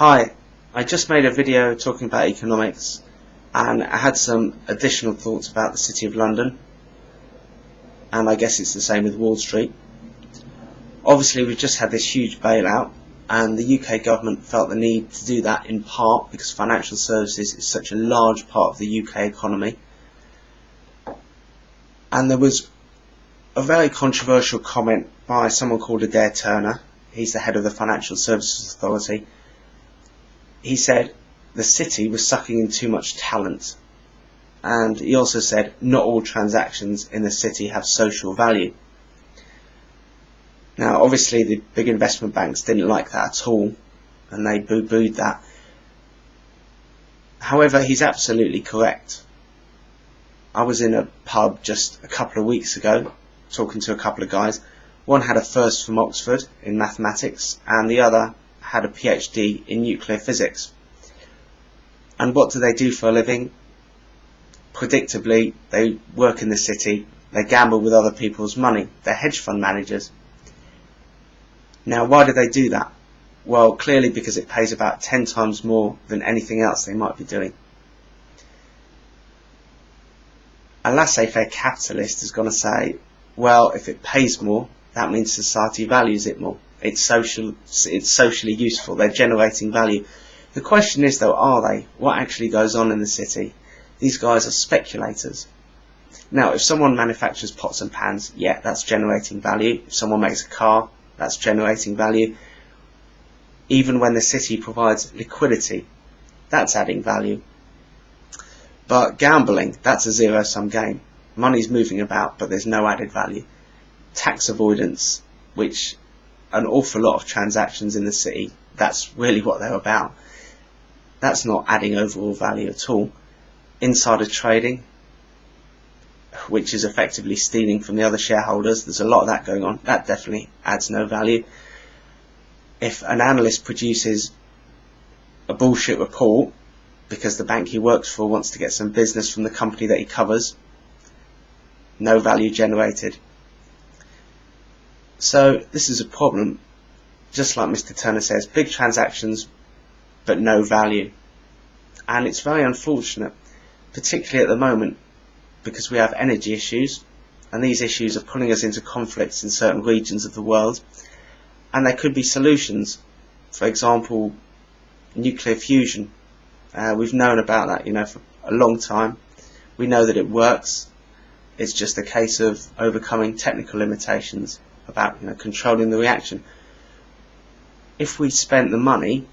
Hi, I just made a video talking about economics, and I had some additional thoughts about the City of London, and I guess it's the same with Wall Street. Obviously we've just had this huge bailout, and the UK government felt the need to do that in part because financial services is such a large part of the UK economy. And there was a very controversial comment by someone called Adair Turner. He's the head of the Financial Services Authority. He said the city was sucking in too much talent, and he also said not all transactions in the city have social value. Now obviously the big investment banks didn't like that at all, and they boo-booed that. However, he's absolutely correct. I was in a pub just a couple of weeks ago talking to a couple of guys. One had a first from Oxford in mathematics, and the other had a PhD in nuclear physics. And what do they do for a living? Predictably, they work in the city, they gamble with other people's money, they're hedge fund managers. Now why do they do that? Well, clearly because it pays about 10 times more than anything else they might be doing. A laissez-faire capitalist is going to say, well, if it pays more, that means society values it more. It's socially useful, they're generating value. The question is though, are they? What actually goes on in the city? These guys are speculators. Now if someone manufactures pots and pans, yeah, that's generating value. If someone makes a car, that's generating value. Even when the city provides liquidity, that's adding value. But gambling, that's a zero-sum game. Money's moving about, but there's no added value. Tax avoidance, which an awful lot of transactions in the city, that's really what they're about. That's not adding overall value at all. Insider trading, which is effectively stealing from the other shareholders, there's a lot of that going on. That definitely adds no value. If an analyst produces a bullshit report because the bank he works for wants to get some business from the company that he covers, no value generated. So this is a problem. Just like Mr. Turner says, big transactions but no value. And it's very unfortunate, particularly at the moment, because we have energy issues, and these issues are pulling us into conflicts in certain regions of the world, and there could be solutions. For example, nuclear fusion. We've known about that, for a long time. We know that it works. It's just a case of overcoming technical limitations about controlling the reaction. If we spent the money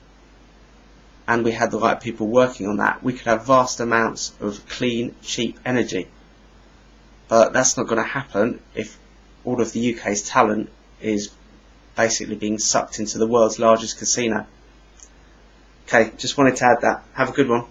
and we had the right people working on that, we could have vast amounts of clean, cheap energy. But that's not going to happen if all of the UK's talent is basically being sucked into the world's largest casino. Okay, just wanted to add that. Have a good one.